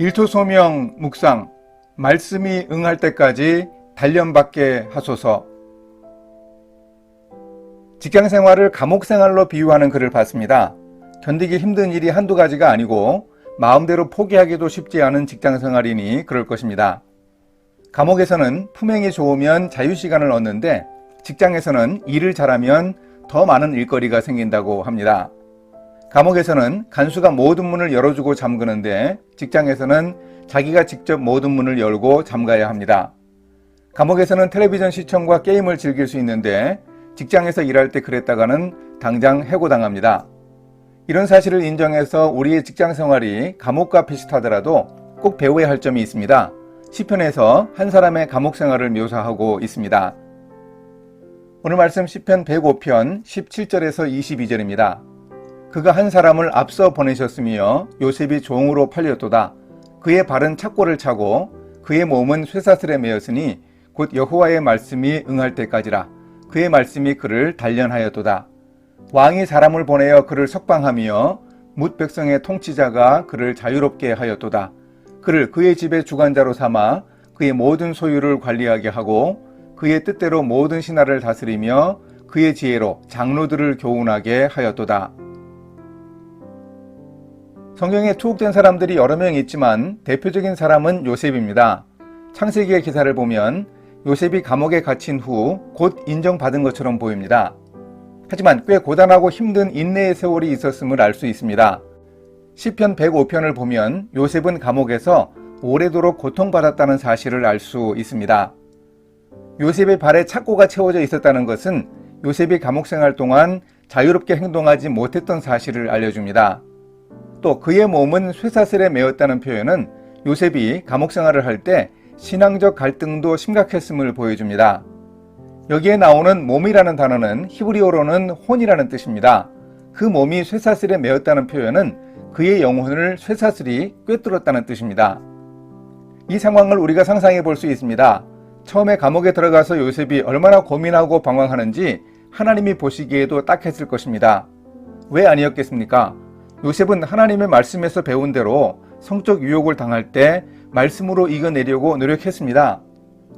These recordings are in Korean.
일토 소명 묵상, 말씀이 응할 때까지 단련받게 하소서. 직장생활을 감옥생활로 비유하는 글을 봤습니다. 견디기 힘든 일이 한두 가지가 아니고 마음대로 포기하기도 쉽지 않은 직장생활이니 그럴 것입니다. 감옥에서는 품행이 좋으면 자유시간을 얻는데 직장에서는 일을 잘하면 더 많은 일거리가 생긴다고 합니다. 감옥에서는 간수가 모든 문을 열어주고 잠그는데 직장에서는 자기가 직접 모든 문을 열고 잠가야 합니다. 감옥에서는 텔레비전 시청과 게임을 즐길 수 있는데 직장에서 일할 때 그랬다가는 당장 해고당합니다. 이런 사실을 인정해서 우리의 직장생활이 감옥과 비슷하더라도 꼭 배워야 할 점이 있습니다. 시편에서 한 사람의 감옥생활을 묘사하고 있습니다. 오늘 말씀 시편 105편 17절에서 22절입니다. 그가 한 사람을 앞서 보내셨으며 요셉이 종으로 팔렸도다. 그의 발은 착고를 차고 그의 몸은 쇠사슬에 매였으니 곧 여호와의 말씀이 응할 때까지라. 그의 말씀이 그를 단련하였도다. 왕이 사람을 보내어 그를 석방하며 뭇 백성의 통치자가 그를 자유롭게 하였도다. 그를 그의 집의 주관자로 삼아 그의 모든 소유를 관리하게 하고 그의 뜻대로 모든 신하를 다스리며 그의 지혜로 장로들을 교훈하게 하였도다. 성경에 투옥된 사람들이 여러 명 있지만 대표적인 사람은 요셉입니다. 창세기의 기사를 보면 요셉이 감옥에 갇힌 후 곧 인정받은 것처럼 보입니다. 하지만 꽤 고단하고 힘든 인내의 세월이 있었음을 알 수 있습니다. 시편 105편을 보면 요셉은 감옥에서 오래도록 고통받았다는 사실을 알 수 있습니다. 요셉의 발에 착고가 채워져 있었다는 것은 요셉이 감옥생활 동안 자유롭게 행동하지 못했던 사실을 알려줍니다. 또 그의 몸은 쇠사슬에 매였다는 표현은 요셉이 감옥생활을 할 때 신앙적 갈등도 심각했음을 보여줍니다. 여기에 나오는 몸이라는 단어는 히브리어로는 혼이라는 뜻입니다. 그 몸이 쇠사슬에 매였다는 표현은 그의 영혼을 쇠사슬이 꿰뚫었다는 뜻입니다. 이 상황을 우리가 상상해 볼 수 있습니다. 처음에 감옥에 들어가서 요셉이 얼마나 고민하고 방황하는지 하나님이 보시기에도 딱했을 것입니다. 왜 아니었겠습니까? 요셉은 하나님의 말씀에서 배운 대로 성적 유혹을 당할 때 말씀으로 이겨내려고 노력했습니다.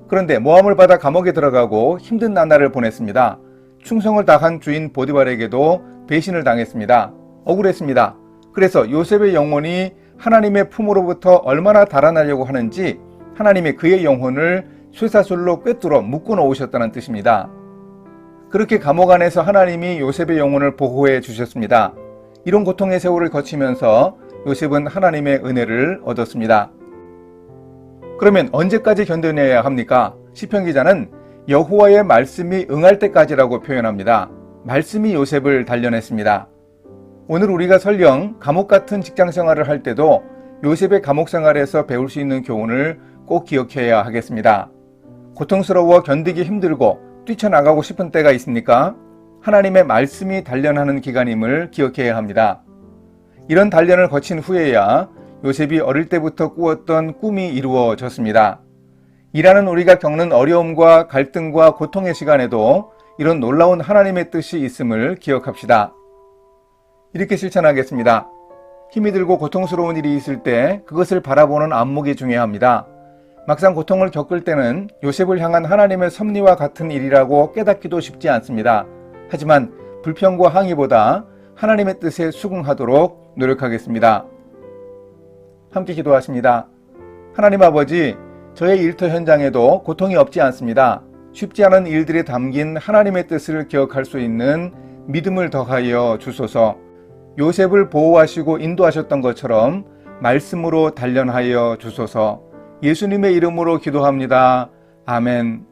그런데 모함을 받아 감옥에 들어가고 힘든 나날을 보냈습니다. 충성을 다한 주인 보디발에게도 배신을 당했습니다. 억울했습니다. 그래서 요셉의 영혼이 하나님의 품으로부터 얼마나 달아나려고 하는지 하나님이 그의 영혼을 쇠사슬로 꿰뚫어 묶어 놓으셨다는 뜻입니다. 그렇게 감옥 안에서 하나님이 요셉의 영혼을 보호해 주셨습니다. 이런 고통의 세월을 거치면서 요셉은 하나님의 은혜를 얻었습니다. 그러면 언제까지 견뎌내야 합니까? 시편 기자는 여호와의 말씀이 응할 때까지라고 표현합니다. 말씀이 요셉을 단련했습니다. 오늘 우리가 설령 감옥 같은 직장 생활을 할 때도 요셉의 감옥 생활에서 배울 수 있는 교훈을 꼭 기억해야 하겠습니다. 고통스러워 견디기 힘들고 뛰쳐나가고 싶은 때가 있습니까? 하나님의 말씀이 단련하는 기간임을 기억해야 합니다. 이런 단련을 거친 후에야 요셉이 어릴 때부터 꾸었던 꿈이 이루어졌습니다. 일하는 우리가 겪는 어려움과 갈등과 고통의 시간에도 이런 놀라운 하나님의 뜻이 있음을 기억합시다. 이렇게 실천하겠습니다. 힘이 들고 고통스러운 일이 있을 때 그것을 바라보는 안목이 중요합니다. 막상 고통을 겪을 때는 요셉을 향한 하나님의 섭리와 같은 일이라고 깨닫기도 쉽지 않습니다. 하지만 불평과 항의보다 하나님의 뜻에 수긍하도록 노력하겠습니다. 함께 기도하십니다. 하나님 아버지, 저의 일터 현장에도 고통이 없지 않습니다. 쉽지 않은 일들에 담긴 하나님의 뜻을 기억할 수 있는 믿음을 더하여 주소서. 요셉을 보호하시고 인도하셨던 것처럼 말씀으로 단련하여 주소서. 예수님의 이름으로 기도합니다. 아멘.